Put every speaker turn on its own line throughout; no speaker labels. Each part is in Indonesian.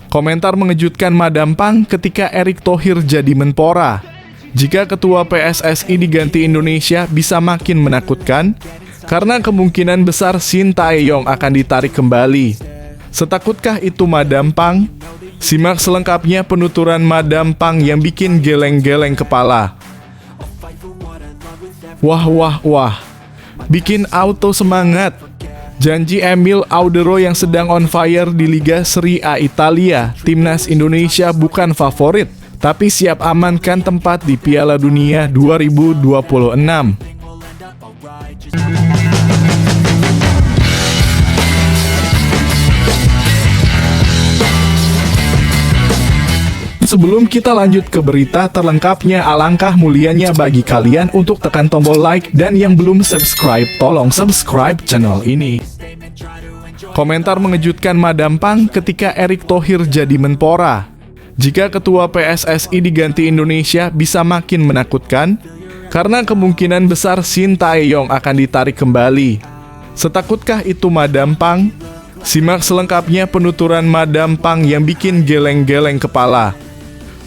Komentar mengejutkan Madam Pang ketika Erick Thohir jadi Menpora. Jika ketua PSSI diganti Indonesia bisa makin menakutkan, karena kemungkinan besar Shin Tae-yong akan ditarik kembali. Setakutkah itu Madam Pang? Simak selengkapnya penuturan Madam Pang yang bikin geleng-geleng kepala. Wah wah wah, bikin auto semangat. Janji Emil Audero yang sedang on fire di Liga Serie A Italia, timnas Indonesia bukan favorit, tapi siap amankan tempat di Piala Dunia 2026. Sebelum kita lanjut ke berita terlengkapnya, alangkah mulianya bagi kalian untuk tekan tombol like dan yang belum subscribe, tolong subscribe channel ini. Komentar mengejutkan Madam Pang ketika Erick Thohir jadi Menpora. Jika ketua PSSI diganti Indonesia bisa makin menakutkan, karena kemungkinan besar Shin Tae-yong akan ditarik kembali. Setakutkah itu Madam Pang? Simak selengkapnya penuturan Madam Pang yang bikin geleng-geleng kepala.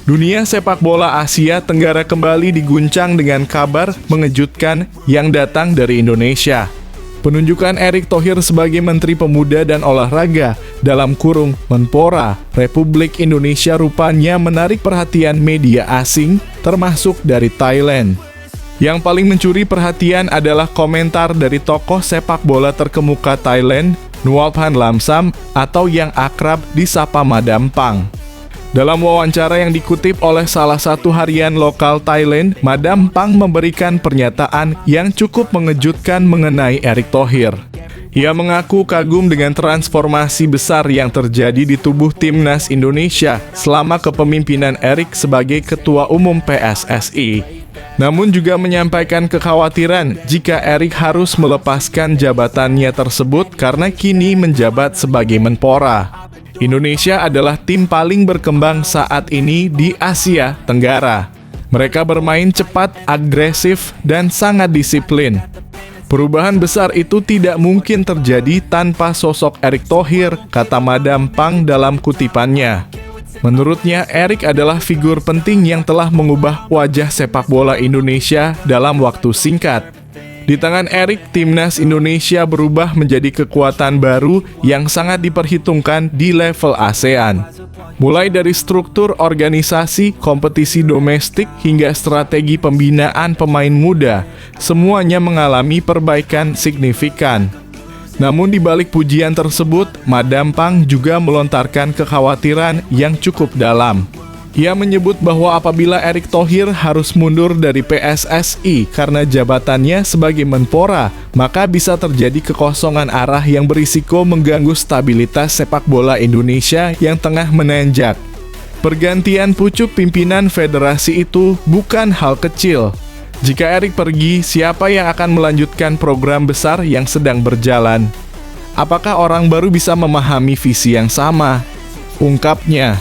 Dunia sepak bola Asia Tenggara kembali diguncang dengan kabar mengejutkan yang datang dari Indonesia. Penunjukan Erick Thohir sebagai Menteri Pemuda dan Olahraga dalam kurung Menpora Republik Indonesia rupanya menarik perhatian media asing, termasuk dari Thailand. Yang paling mencuri perhatian adalah komentar dari tokoh sepak bola terkemuka Thailand, Nualpan Lamsam, atau yang akrab disapa Madam Pang. Dalam wawancara yang dikutip oleh salah satu harian lokal Thailand, Madam Pang memberikan pernyataan yang cukup mengejutkan mengenai Erick Thohir. Ia mengaku kagum dengan transformasi besar yang terjadi di tubuh timnas Indonesia selama kepemimpinan Erick sebagai Ketua Umum PSSI. Namun juga menyampaikan kekhawatiran jika Erick harus melepaskan jabatannya tersebut karena kini menjabat sebagai Menpora. Indonesia adalah tim paling berkembang saat ini di Asia Tenggara. Mereka bermain cepat, agresif, dan sangat disiplin. Perubahan besar itu tidak mungkin terjadi tanpa sosok Erick Thohir, kata Madam Pang dalam kutipannya. Menurutnya, Erick adalah figur penting yang telah mengubah wajah sepak bola Indonesia dalam waktu singkat. Di tangan Erick, timnas Indonesia berubah menjadi kekuatan baru yang sangat diperhitungkan di level ASEAN. Mulai dari struktur organisasi, kompetisi domestik, hingga strategi pembinaan pemain muda, semuanya mengalami perbaikan signifikan. Namun di balik pujian tersebut, Madam Pang juga melontarkan kekhawatiran yang cukup dalam. Ia menyebut bahwa apabila Erick Thohir harus mundur dari PSSI karena jabatannya sebagai Menpora, maka bisa terjadi kekosongan arah yang berisiko mengganggu stabilitas sepak bola Indonesia yang tengah menanjak. Pergantian pucuk pimpinan federasi itu bukan hal kecil. Jika Erick pergi, siapa yang akan melanjutkan program besar yang sedang berjalan? Apakah orang baru bisa memahami visi yang sama? Ungkapnya.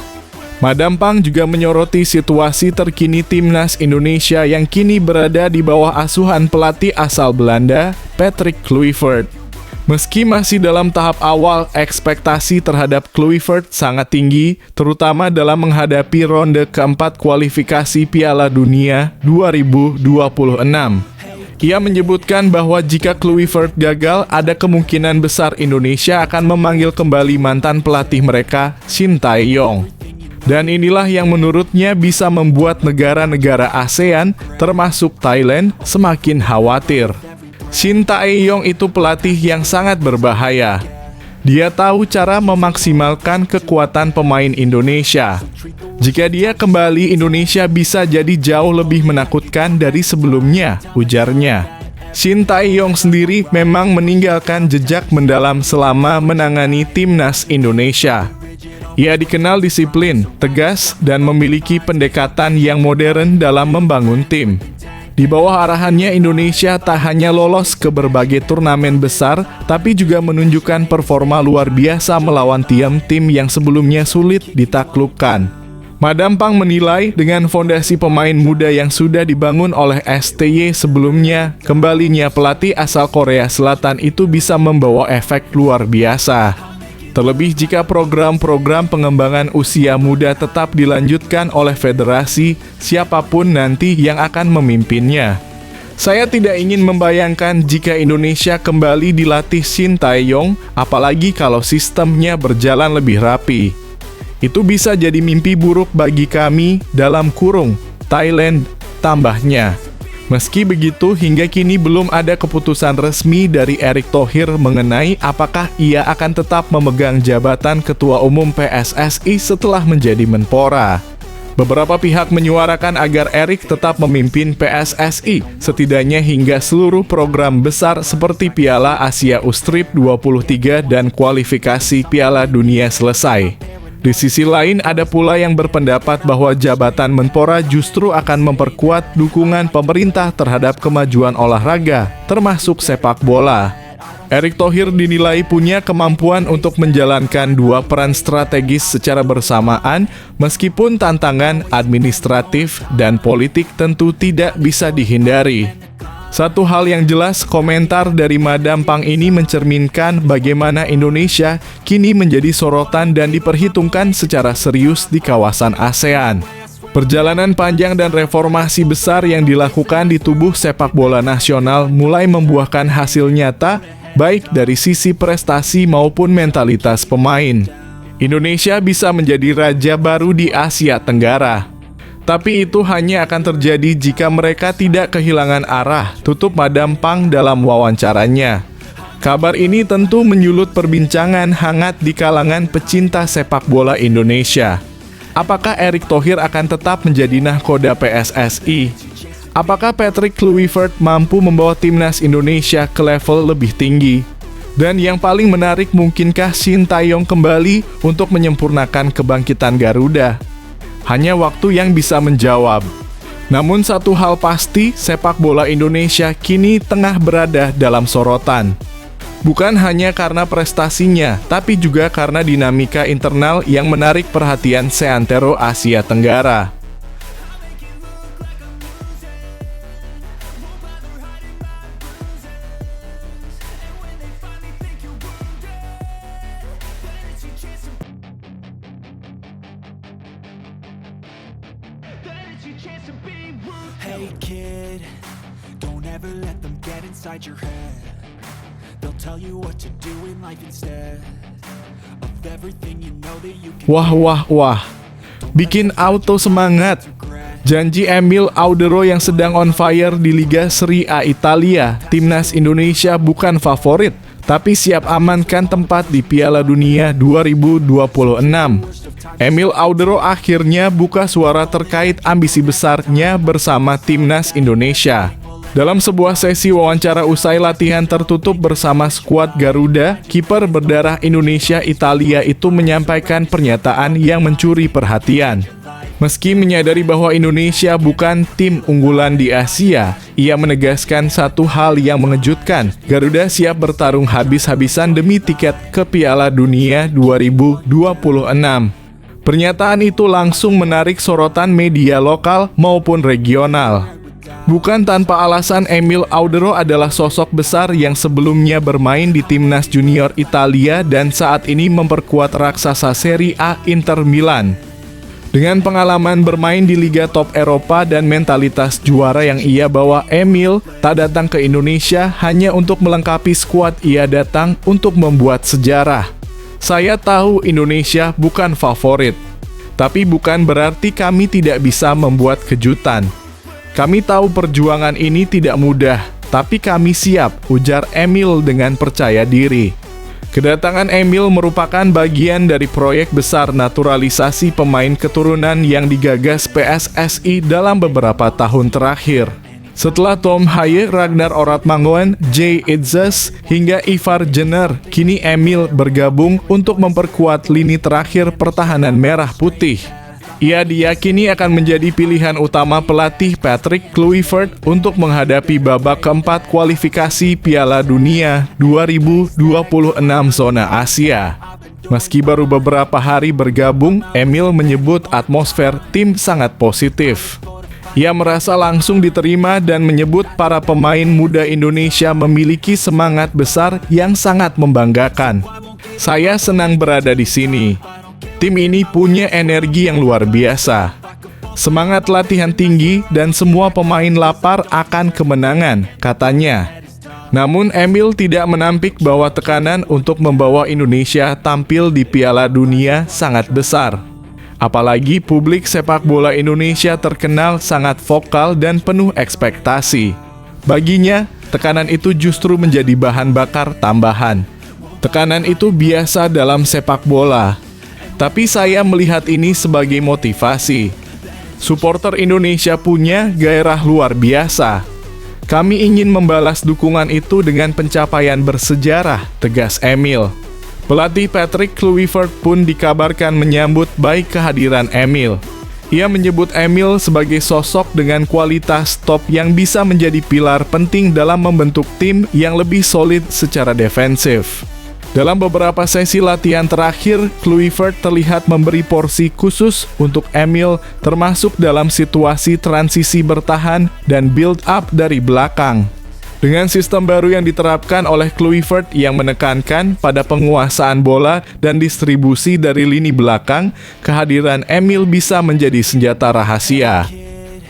Madam Pang juga menyoroti situasi terkini timnas Indonesia yang kini berada di bawah asuhan pelatih asal Belanda, Patrick Kluivert. Meski masih dalam tahap awal, ekspektasi terhadap Kluivert sangat tinggi, terutama dalam menghadapi ronde keempat kualifikasi Piala Dunia 2026. Ia menyebutkan bahwa jika Kluivert gagal, ada kemungkinan besar Indonesia akan memanggil kembali mantan pelatih mereka, Shin Tae-yong. Dan inilah yang menurutnya bisa membuat negara-negara ASEAN, termasuk Thailand, semakin khawatir. Shin Tae-yong itu pelatih yang sangat berbahaya. Dia tahu cara memaksimalkan kekuatan pemain Indonesia. Jika dia kembali, Indonesia bisa jadi jauh lebih menakutkan dari sebelumnya, ujarnya. Shin Tae-yong sendiri memang meninggalkan jejak mendalam selama menangani timnas Indonesia. Ia dikenal disiplin, tegas, dan memiliki pendekatan yang modern dalam membangun tim. Di bawah arahannya, Indonesia tak hanya lolos ke berbagai turnamen besar, tapi juga menunjukkan performa luar biasa melawan tim-tim yang sebelumnya sulit ditaklukkan. Madam Pang menilai dengan fondasi pemain muda yang sudah dibangun oleh STY sebelumnya, kembalinya pelatih asal Korea Selatan itu bisa membawa efek luar biasa. Terlebih jika program-program pengembangan usia muda tetap dilanjutkan oleh federasi, siapapun nanti yang akan memimpinnya. Saya tidak ingin membayangkan jika Indonesia kembali dilatih Shin Tae-yong, apalagi kalau sistemnya berjalan lebih rapi. Itu bisa jadi mimpi buruk bagi kami, dalam kurung, Thailand, tambahnya. Meski begitu, hingga kini belum ada keputusan resmi dari Erick Thohir mengenai apakah ia akan tetap memegang jabatan Ketua Umum PSSI setelah menjadi Menpora. Beberapa pihak menyuarakan agar Erick tetap memimpin PSSI, setidaknya hingga seluruh program besar seperti Piala Asia U-Strip 23 dan kualifikasi Piala Dunia selesai. Di sisi lain, ada pula yang berpendapat bahwa jabatan Menpora justru akan memperkuat dukungan pemerintah terhadap kemajuan olahraga, termasuk sepak bola. Erick Thohir dinilai punya kemampuan untuk menjalankan dua peran strategis secara bersamaan, meskipun tantangan administratif dan politik tentu tidak bisa dihindari. Satu hal yang jelas, komentar dari Madam Pang ini mencerminkan bagaimana Indonesia kini menjadi sorotan dan diperhitungkan secara serius di kawasan ASEAN. Perjalanan panjang dan reformasi besar yang dilakukan di tubuh sepak bola nasional mulai membuahkan hasil nyata, baik dari sisi prestasi maupun mentalitas pemain. Indonesia bisa menjadi raja baru di Asia Tenggara. Tapi itu hanya akan terjadi jika mereka tidak kehilangan arah, tutup Madam Pang dalam wawancaranya. Kabar ini tentu menyulut perbincangan hangat di kalangan pecinta sepak bola Indonesia. Apakah Erick Thohir akan tetap menjadi nahkoda PSSI? Apakah Patrick Kluivert mampu membawa timnas Indonesia ke level lebih tinggi? Dan yang paling menarik, mungkinkah Shin Tae-yong kembali untuk menyempurnakan kebangkitan Garuda? Hanya waktu yang bisa menjawab. Namun satu hal pasti, sepak bola Indonesia kini tengah berada dalam sorotan. Bukan hanya karena prestasinya, tapi juga karena dinamika internal yang menarik perhatian seantero Asia Tenggara.
Hey kid, don't ever let them get inside your head. They'll tell you what to do in life instead of everything you know that you can.
Wah. Bikin auto semangat. Janji Emil Audero yang sedang on fire di Liga Serie A Italia, timnas Indonesia bukan favorit, tapi siap amankan tempat di Piala Dunia 2026. Emil Audero akhirnya buka suara terkait ambisi besarnya bersama timnas Indonesia. Dalam sebuah sesi wawancara usai latihan tertutup bersama skuad Garuda, kiper berdarah Indonesia Italia itu menyampaikan pernyataan yang mencuri perhatian. Meski menyadari bahwa Indonesia bukan tim unggulan di Asia, ia menegaskan satu hal yang mengejutkan. Garuda siap bertarung habis-habisan demi tiket ke Piala Dunia 2026. Pernyataan itu langsung menarik sorotan media lokal maupun regional. Bukan tanpa alasan, Emil Audero adalah sosok besar yang sebelumnya bermain di timnas junior Italia dan saat ini memperkuat raksasa Serie A Inter Milan. Dengan pengalaman bermain di liga top Eropa dan mentalitas juara yang ia bawa, Emil tak datang ke Indonesia hanya untuk melengkapi skuad, ia datang untuk membuat sejarah. Saya tahu Indonesia bukan favorit, tapi bukan berarti kami tidak bisa membuat kejutan. Kami tahu perjuangan ini tidak mudah, tapi kami siap, ujar Emil dengan percaya diri. Kedatangan Emil merupakan bagian dari proyek besar naturalisasi pemain keturunan yang digagas PSSI dalam beberapa tahun terakhir. Setelah Tom Haye, Ragnar Oratmangoen, Jay Itzes, hingga Ivar Jenner, kini Emil bergabung untuk memperkuat lini terakhir pertahanan merah putih. Ia diyakini akan menjadi pilihan utama pelatih Patrick Kluivert untuk menghadapi babak keempat kualifikasi Piala Dunia 2026 zona Asia. Meski baru beberapa hari bergabung, Emil menyebut atmosfer tim sangat positif. Ia merasa langsung diterima dan menyebut para pemain muda Indonesia memiliki semangat besar yang sangat membanggakan. Saya senang berada di sini. Tim ini punya energi yang luar biasa. Semangat latihan tinggi dan semua pemain lapar akan kemenangan, katanya. Namun Emil tidak menampik bahwa tekanan untuk membawa Indonesia tampil di Piala Dunia sangat besar. Apalagi publik sepak bola Indonesia terkenal sangat vokal dan penuh ekspektasi. Baginya, tekanan itu justru menjadi bahan bakar tambahan. Tekanan itu biasa dalam sepak bola, tapi saya melihat ini sebagai motivasi. Supporter Indonesia punya gairah luar biasa. Kami ingin membalas dukungan itu dengan pencapaian bersejarah, tegas Emil. Pelatih Patrick Kluivert pun dikabarkan menyambut baik kehadiran Emil. Ia menyebut Emil sebagai sosok dengan kualitas top yang bisa menjadi pilar penting dalam membentuk tim yang lebih solid secara defensif. Dalam beberapa sesi latihan terakhir, Kluivert terlihat memberi porsi khusus untuk Emil, termasuk dalam situasi transisi bertahan dan build-up dari belakang. Dengan sistem baru yang diterapkan oleh Kluivert yang menekankan pada penguasaan bola dan distribusi dari lini belakang, kehadiran Emil bisa menjadi senjata rahasia.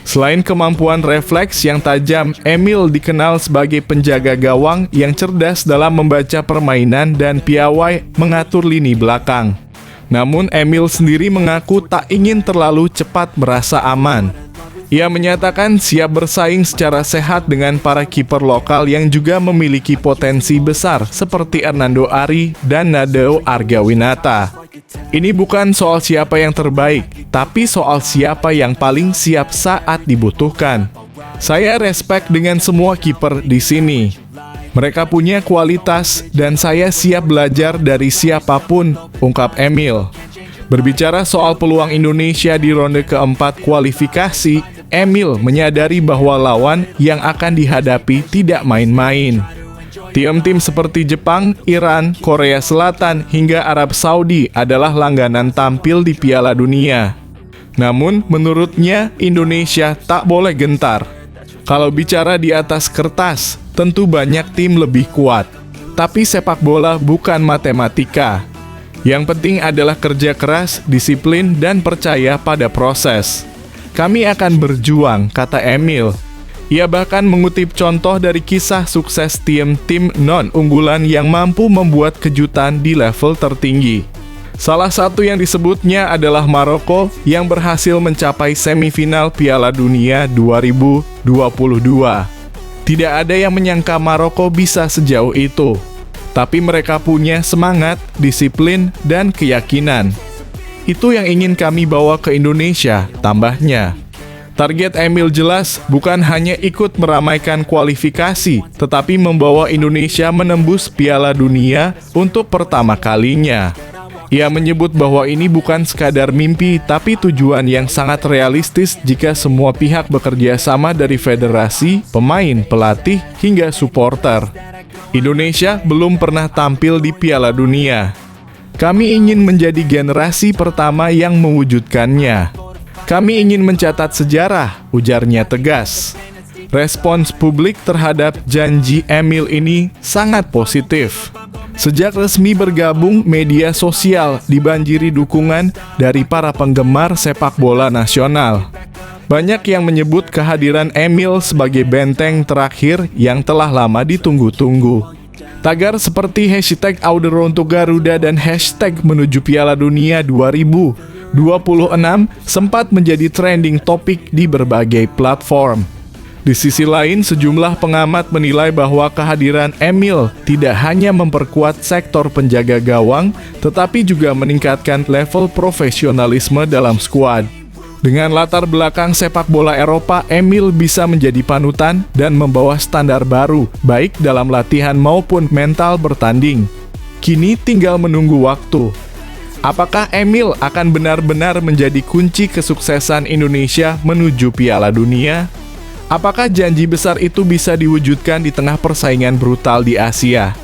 Selain kemampuan refleks yang tajam, Emil dikenal sebagai penjaga gawang yang cerdas dalam membaca permainan dan piawai mengatur lini belakang. Namun Emil sendiri mengaku tak ingin terlalu cepat merasa aman. Ia menyatakan siap bersaing secara sehat dengan para kiper lokal yang juga memiliki potensi besar seperti Hernando Ari dan Nadeo Argawinata. Ini bukan soal siapa yang terbaik, tapi soal siapa yang paling siap saat dibutuhkan. Saya respect dengan semua kiper di sini. Mereka punya kualitas dan saya siap belajar dari siapapun, ungkap Emil. Berbicara soal peluang Indonesia di ronde keempat kualifikasi, Emil menyadari bahwa lawan yang akan dihadapi tidak main-main. Tim-tim seperti Jepang, Iran, Korea Selatan, hingga Arab Saudi adalah langganan tampil di Piala Dunia. Namun, menurutnya, Indonesia tak boleh gentar. Kalau bicara di atas kertas, tentu banyak tim lebih kuat. Tapi sepak bola bukan matematika. Yang penting adalah kerja keras, disiplin, dan percaya pada proses. Kami akan berjuang, kata Emil. Ia bahkan mengutip contoh dari kisah sukses tim-tim non-unggulan yang mampu membuat kejutan di level tertinggi. Salah satu yang disebutnya adalah Maroko yang berhasil mencapai semifinal Piala Dunia 2022. Tidak ada yang menyangka Maroko bisa sejauh itu. Tapi mereka punya semangat, disiplin, dan keyakinan. Itu yang ingin kami bawa ke Indonesia, tambahnya. Target Emil jelas bukan hanya ikut meramaikan kualifikasi, tetapi membawa Indonesia menembus Piala Dunia untuk pertama kalinya. Ia menyebut bahwa ini bukan sekadar mimpi, tapi tujuan yang sangat realistis jika semua pihak bekerja sama dari federasi, pemain, pelatih, hingga supporter. Indonesia belum pernah tampil di Piala Dunia. Kami ingin menjadi generasi pertama yang mewujudkannya. Kami ingin mencatat sejarah, ujarnya tegas. Respons publik terhadap janji Emil ini sangat positif. Sejak resmi bergabung, media sosial dibanjiri dukungan dari para penggemar sepak bola nasional. Banyak yang menyebut kehadiran Emil sebagai benteng terakhir yang telah lama ditunggu-tunggu. Tagar seperti hashtag #Auderon untuk Garuda dan hashtag menuju Piala Dunia 2026 sempat menjadi trending topik di berbagai platform. Di sisi lain, sejumlah pengamat menilai bahwa kehadiran Emil tidak hanya memperkuat sektor penjaga gawang, tetapi juga meningkatkan level profesionalisme dalam skuad. Dengan latar belakang sepak bola Eropa, Emil bisa menjadi panutan dan membawa standar baru, baik dalam latihan maupun mental bertanding. Kini tinggal menunggu waktu. Apakah Emil akan benar-benar menjadi kunci kesuksesan Indonesia menuju Piala Dunia? Apakah janji besar itu bisa diwujudkan di tengah persaingan brutal di Asia?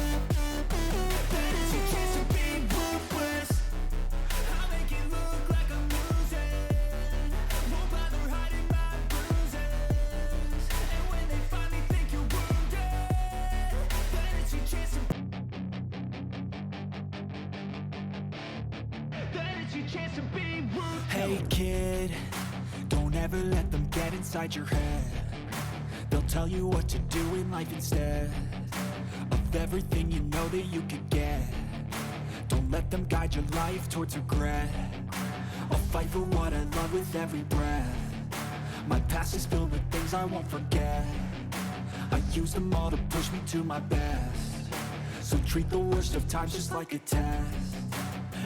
Hey kid, don't ever let them get inside your head. They'll tell you what to do in life instead of everything you know that you could get. Don't let them guide your life towards regret. I'll fight for what I love with every breath. My past is filled with things I won't forget. I use them all to push me to my best. So treat the worst of times just like a test.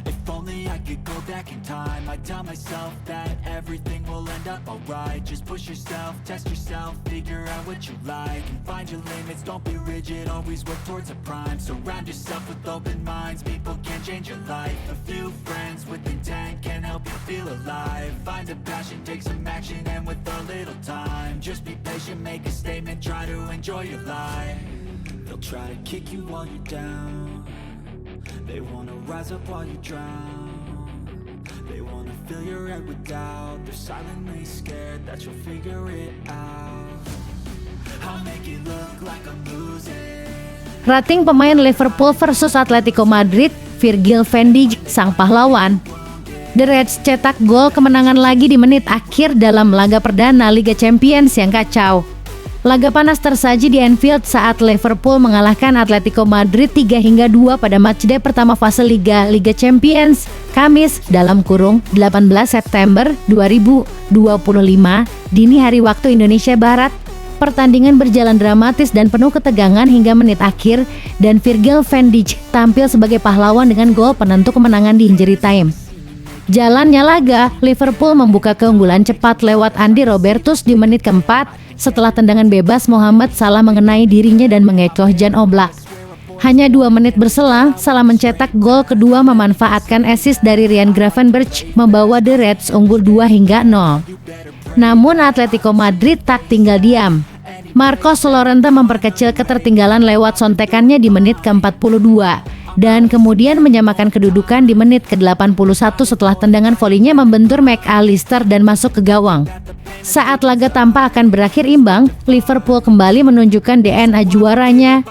If only I could go back in time, I'd tell myself that everything will end up alright. Just push yourself, test yourself, figure out what you like, and find your limits, don't be rigid, always work towards a prime. Surround yourself with open minds, people can change your life. A few friends with intent can help you feel alive. Find a passion, take some action, and with a little time, just be patient, make a statement, try to enjoy your life. They'll try to kick you while you're down. They wanna rise up while you drown. They wanna fill your head with doubt. They're silently scared that you'll figure it out. I'll make it look like I'm losing.
Rating pemain Liverpool versus Atletico Madrid, Virgil van Dijk sang pahlawan. The Reds cetak gol kemenangan lagi di menit akhir dalam laga perdana Liga Champions yang kacau. Laga panas tersaji di Anfield saat Liverpool mengalahkan Atletico Madrid 3-2 pada matchday pertama fase Liga Champions, Kamis (18 September 2025) dini hari waktu Indonesia Barat. Pertandingan berjalan dramatis dan penuh ketegangan hingga menit akhir, dan Virgil van Dijk tampil sebagai pahlawan dengan gol penentu kemenangan di injury time. Jalannya laga, Liverpool membuka keunggulan cepat lewat Andy Roberts di menit keempat setelah tendangan bebas Mohamed Salah mengenai dirinya dan mengecoh Jan Oblak. Hanya 2 menit berselang, Salah mencetak gol kedua memanfaatkan assist dari Ryan Gravenberch membawa The Reds unggul 2-0. Namun Atletico Madrid tak tinggal diam. Marcos Llorente memperkecil ketertinggalan lewat sontekannya di menit ke-42 dan kemudian menyamakan kedudukan di menit ke-81 setelah tendangan volinya membentur McAllister dan masuk ke gawang. Saat laga tampak akan berakhir imbang, Liverpool kembali menunjukkan DNA juaranya.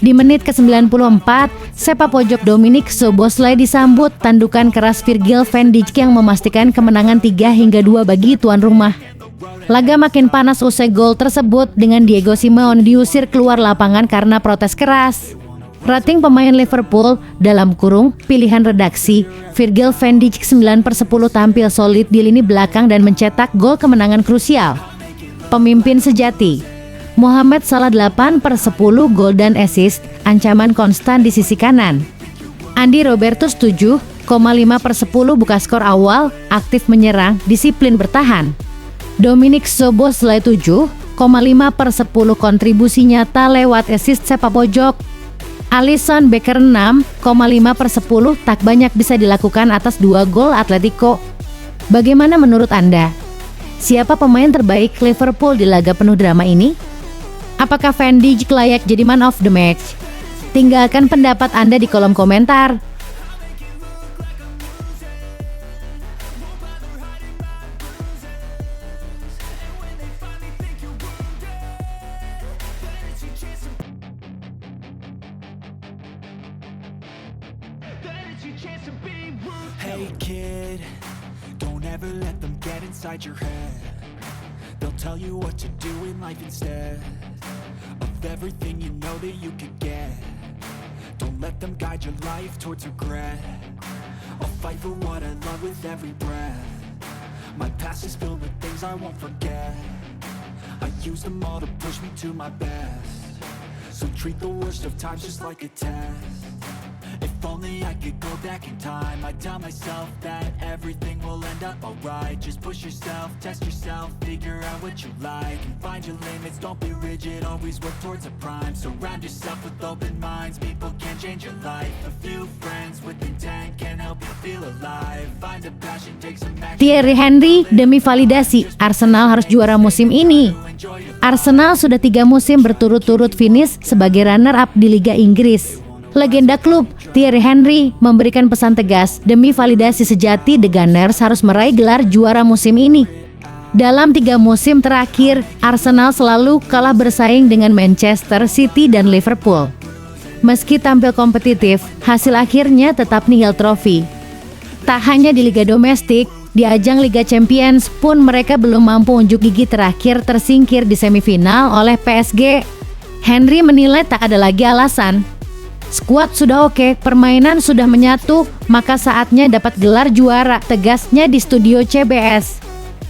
Di menit ke-94, sepak pojok Dominic Szoboszlai disambut tandukan keras Virgil van Dijk yang memastikan kemenangan 3-2 bagi tuan rumah. Laga makin panas usai gol tersebut dengan Diego Simeone diusir keluar lapangan karena protes keras. Rating pemain Liverpool (pilihan redaksi), Virgil van Dijk 9/10 tampil solid di lini belakang dan mencetak gol kemenangan krusial. Pemimpin sejati, Mohamed Salah 8/10 gol dan assist, ancaman konstan di sisi kanan. Andy Roberts 7,5/10 buka skor awal, aktif menyerang, disiplin bertahan. Dominic Szoboszlai 7,5/10 kontribusi nyata lewat assist sepak pojok. Alisson Becker 6,5/10 tak banyak bisa dilakukan atas 2 gol Atletico. Bagaimana menurut Anda? Siapa pemain terbaik Liverpool di laga penuh drama ini? Apakah Van Dijk layak jadi man of the match? Tinggalkan pendapat Anda di kolom komentar.
Hey kid, don't ever let them get inside your head. They'll tell you what to do in life instead of everything you know that you could get. Don't let them guide your life towards regret. I'll fight for what I love with every breath. My past is filled with things I won't forget. I use them all to push me to my best. So treat the worst of times just like a test. If only I could go back in time, I'd tell myself that everything will end up alright. Just push yourself, test yourself, figure out what you like, and find your limits, don't be rigid, always work towards a prime. Surround yourself with open minds, people can change your life. A few friends with intent can help you feel alive. Find a passion, take some action.
Thierry Henry demi validasi, Arsenal harus juara musim ini. Arsenal sudah 3 musim berturut-turut finish sebagai runner-up di Liga Inggris. Legenda klub, Thierry Henry, memberikan pesan tegas, demi validasi sejati The Gunners harus meraih gelar juara musim ini. Dalam 3 musim terakhir, Arsenal selalu kalah bersaing dengan Manchester City dan Liverpool. Meski tampil kompetitif, hasil akhirnya tetap nihil trofi. Tak hanya di liga domestik, Di ajang Liga Champions pun mereka belum mampu unjuk gigi, terakhir tersingkir di semifinal oleh PSG. Henry menilai tak ada lagi alasan. Skuad sudah oke, permainan sudah menyatu, maka saatnya dapat gelar juara, tegasnya di studio CBS.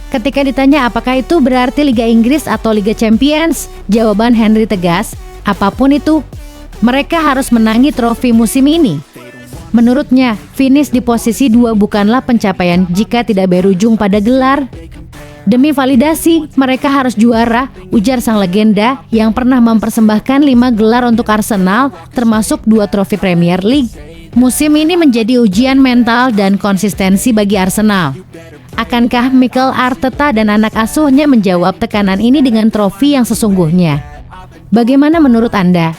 Ketika ditanya apakah itu berarti Liga Inggris atau Liga Champions, jawaban Henry tegas, apapun itu, mereka harus menangi trofi musim ini. Menurutnya, finish di posisi 2 bukanlah pencapaian jika tidak berujung pada gelar. Demi validasi, mereka harus juara, ujar sang legenda yang pernah mempersembahkan 5 gelar untuk Arsenal, termasuk 2 trofi Premier League. Musim ini menjadi ujian mental dan konsistensi bagi Arsenal. Akankah Mikel Arteta dan anak asuhnya menjawab tekanan ini dengan trofi yang sesungguhnya? Bagaimana menurut Anda?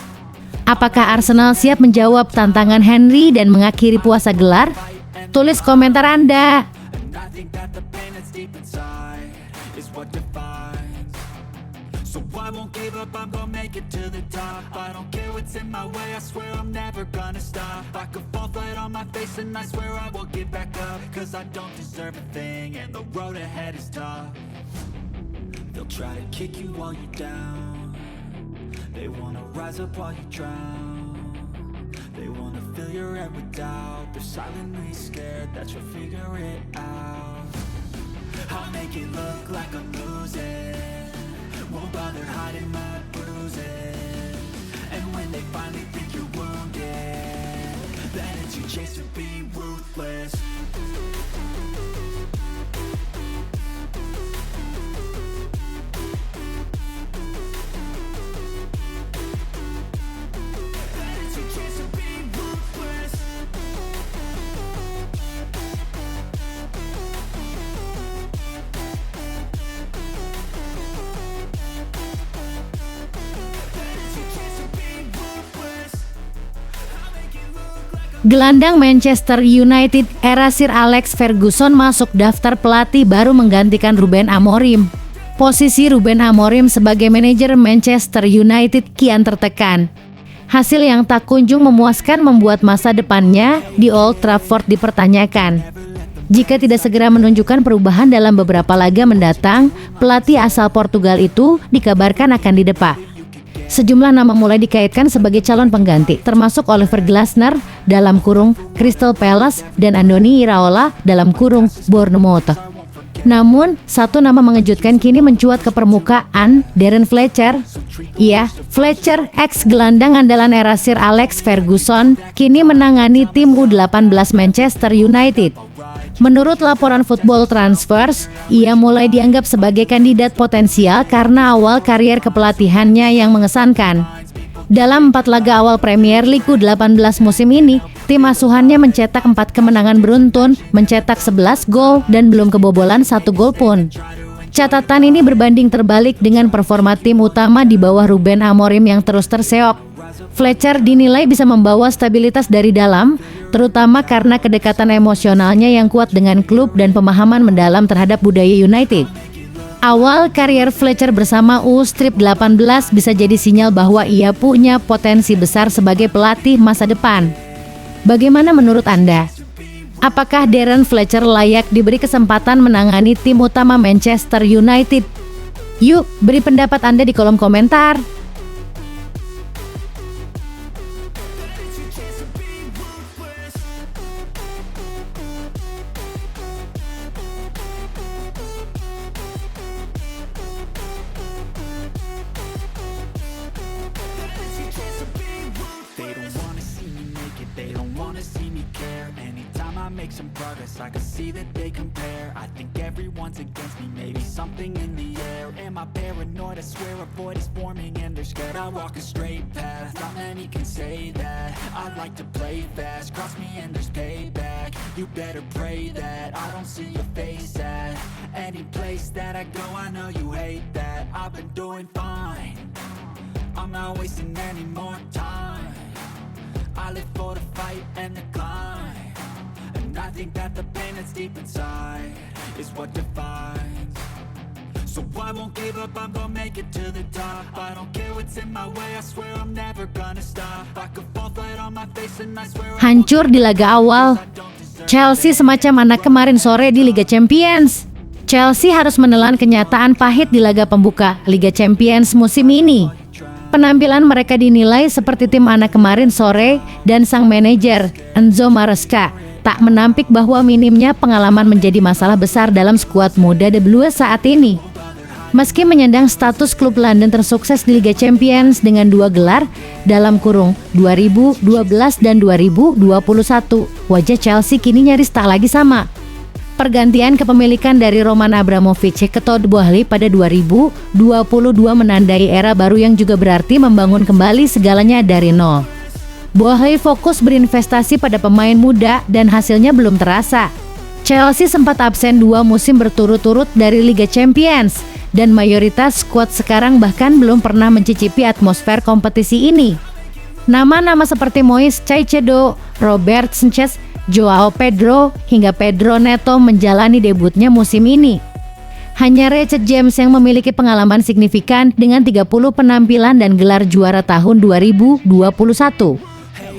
Apakah Arsenal siap menjawab tantangan Henry dan mengakhiri puasa gelar? Tulis komentar Anda.
I think that the pain that's deep inside is what defines. So I won't give up, I'm gonna make it to the top. I don't care what's in my way, I swear I'm never gonna stop. I could fall flat on my face and I swear I will get back up. Cause I don't deserve a thing and the road ahead is tough. They'll try to kick you while you're down. They wanna rise up while you drown. They wanna fill your head with doubt. They're silently scared that you'll figure it out. I'll make it look like I'm losing. Won't bother hiding my bruises. And when they finally think you're wounded, then it's your chance to be ruthless.
Gelandang Manchester United era Sir Alex Ferguson masuk daftar pelatih baru menggantikan Ruben Amorim. Posisi Ruben Amorim sebagai manajer Manchester United kian tertekan. Hasil yang tak kunjung memuaskan membuat masa depannya di Old Trafford dipertanyakan. Jika tidak segera menunjukkan perubahan dalam beberapa laga mendatang, pelatih asal Portugal itu dikabarkan akan didepak. Sejumlah nama mulai dikaitkan sebagai calon pengganti, termasuk Oliver Glasner dalam kurung Crystal Palace dan Andoni Iraola dalam kurung Bournemouth. Namun, satu nama mengejutkan kini mencuat ke permukaan, Darren Fletcher. Iya, Fletcher, ex-gelandang andalan era Sir Alex Ferguson, kini menangani tim U18 Manchester United. Menurut laporan Football Transfers, ia mulai dianggap sebagai kandidat potensial karena awal karier kepelatihannya yang mengesankan. Dalam 4 laga awal Premier League U18 musim ini, tim asuhannya mencetak 4 kemenangan beruntun, mencetak 11 gol dan belum kebobolan 1 gol pun. Catatan ini berbanding terbalik dengan performa tim utama di bawah Ruben Amorim yang terus terseok. Fletcher dinilai bisa membawa stabilitas dari dalam, terutama karena kedekatan emosionalnya yang kuat dengan klub dan pemahaman mendalam terhadap budaya United. Awal karier Fletcher bersama U18 bisa jadi sinyal bahwa ia punya potensi besar sebagai pelatih masa depan. Bagaimana menurut Anda? Apakah Darren Fletcher layak diberi kesempatan menangani tim utama Manchester United? Yuk, beri pendapat Anda di kolom komentar.
They don't wanna see me care. Anytime I make some progress, I can see that they compare. I think everyone's against me, maybe something in the air. Am I paranoid? I swear a void is forming and they're scared. I walk a straight path, not many can say that. I like to play fast, cross me and there's payback. You better pray that I don't see your face at any place that I go. I know you hate that. I've been doing fine, I'm not wasting any more time. I live for the fight and the climb, and I think that the pain that's deep inside is what defines. So I won't give up, I'm gonna make it to the top. I don't care what's in my way, I swear I'm never gonna stop. I could fall flat on my face and I swear
Hancur di laga awal, Chelsea semacam anak kemarin sore di Liga Champions. Chelsea harus menelan kenyataan pahit di laga pembuka Liga Champions musim ini. Penampilan mereka dinilai seperti tim anak kemarin sore dan sang manajer Enzo Maresca tak menampik bahwa minimnya pengalaman menjadi masalah besar dalam skuad muda The Blues saat ini. Meski menyandang status klub London tersukses di Liga Champions dengan 2 gelar dalam kurung 2012 dan 2021, wajah Chelsea kini nyaris tak lagi sama. Pergantian kepemilikan dari Roman Abramovich ke Todd Boehly pada 2022 menandai era baru yang juga berarti membangun kembali segalanya dari nol. Boehly fokus berinvestasi pada pemain muda dan hasilnya belum terasa. Chelsea sempat absen 2 musim berturut-turut dari Liga Champions dan mayoritas skuad sekarang bahkan belum pernah mencicipi atmosfer kompetisi ini. Nama-nama seperti Moise Caicedo, Robert Sanchez, Joao Pedro, hingga Pedro Neto menjalani debutnya musim ini. Hanya Reece James yang memiliki pengalaman signifikan dengan 30 penampilan dan gelar juara tahun 2021.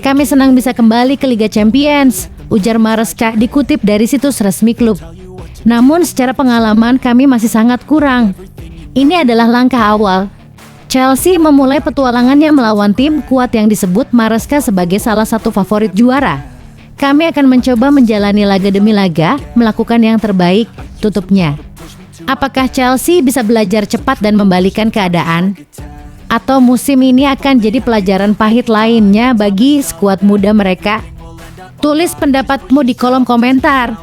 Kami senang bisa kembali ke Liga Champions, ujar Maresca dikutip dari situs resmi klub. Namun secara pengalaman kami masih sangat kurang. Ini adalah langkah awal. Chelsea memulai petualangannya melawan tim kuat yang disebut Maresca sebagai salah satu favorit juara. Kami akan mencoba menjalani laga demi laga, melakukan yang terbaik, tutupnya. Apakah Chelsea bisa belajar cepat dan membalikan keadaan? Atau musim ini akan jadi pelajaran pahit lainnya bagi skuad muda mereka? Tulis pendapatmu di kolom komentar.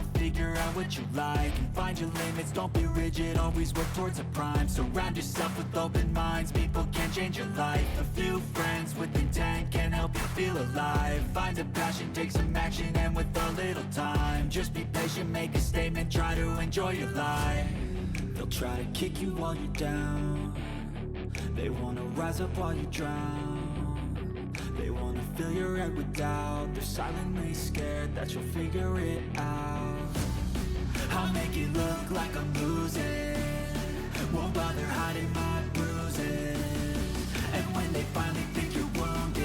Surround yourself with open minds. People can change your life. A few friends with intent can help you feel alive. Find a passion, take some action, and with a little time, just be patient, make a statement, try to enjoy your life. They'll try to kick you while you're down. They wanna rise up while you drown. They wanna fill your head with doubt. They're silently scared that you'll figure it out. I'll make it look like I'm losing. Won't bother hiding my bruises. And when they finally think you're wounded,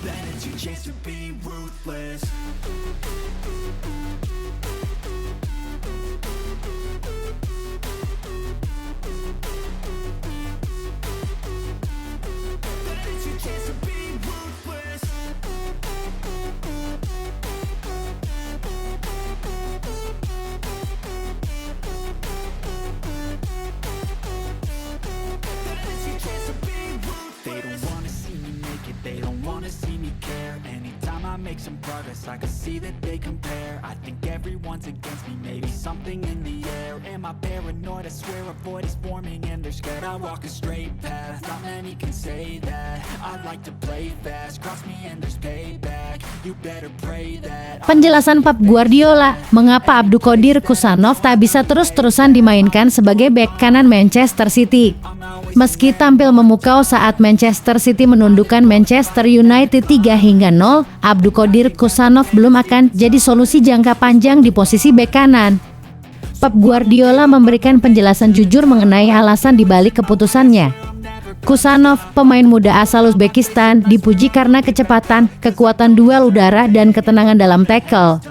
then it's your chance to be ruthless. Then it's your chance to be ruthless. They don't wanna see me care. Anytime I make some progress, I can see that they compare. I think everyone's against me, maybe something in the air. Am I paranoid? I swear a void is forming and they're scared. I walk a straight path, not many can say that. I like to play fast, cross me and there's payback. You better pray that. Penjelasan Pep Guardiola, mengapa Abdulkadir Kusanov tak bisa terus-terusan dimainkan sebagai bek kanan Manchester City. Meski tampil memukau saat Manchester City menundukkan Manchester United 3-0, Abdulkadir Kusanov belum akan jadi solusi jangka panjang di posisi bek kanan. Pep Guardiola memberikan penjelasan jujur mengenai alasan dibalik keputusannya. Kusanov, pemain muda asal Uzbekistan, dipuji karena kecepatan, kekuatan duel udara, dan ketenangan dalam tackle.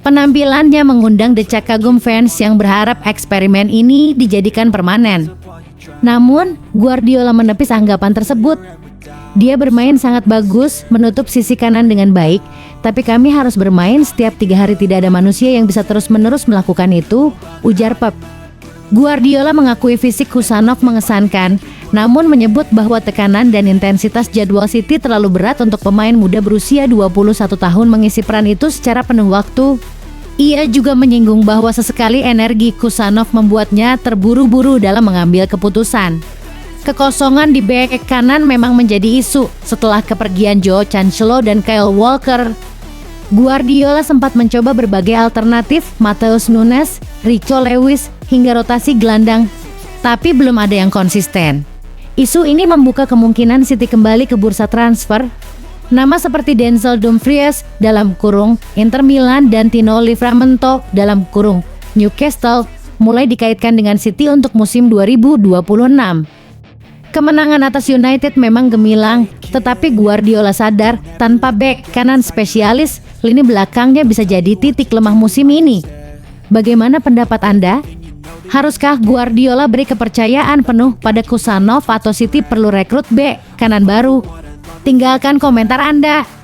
Penampilannya mengundang decak kagum fans yang berharap eksperimen ini dijadikan permanen. Namun, Guardiola menepis anggapan tersebut. Dia bermain sangat bagus, menutup sisi kanan dengan baik, tapi kami harus bermain setiap 3 hari, tidak ada manusia yang bisa terus-menerus melakukan itu, ujar Pep. Guardiola mengakui fisik Kusanov mengesankan, namun menyebut bahwa tekanan dan intensitas jadwal City terlalu berat untuk pemain muda berusia 21 tahun mengisi peran itu secara penuh waktu. Ia juga menyinggung bahwa sesekali energi Kusanov membuatnya terburu-buru dalam mengambil keputusan. Kekosongan di bek kanan memang menjadi isu setelah kepergian Joe Cancelo dan Kyle Walker. Guardiola sempat mencoba berbagai alternatif, Matheus Nunes, Rico Lewis, hingga rotasi gelandang, tapi belum ada yang konsisten. Isu ini membuka kemungkinan City kembali ke bursa transfer. Nama seperti Denzel Dumfries dalam kurung Inter Milan dan Tino Livramento dalam kurung Newcastle mulai dikaitkan dengan City untuk musim 2026. Kemenangan atas United memang gemilang, tetapi Guardiola sadar tanpa bek kanan spesialis, lini belakangnya bisa jadi titik lemah musim ini. Bagaimana pendapat Anda? Haruskah Guardiola beri kepercayaan penuh pada Kusanov atau City perlu rekrut B kanan baru? Tinggalkan komentar Anda.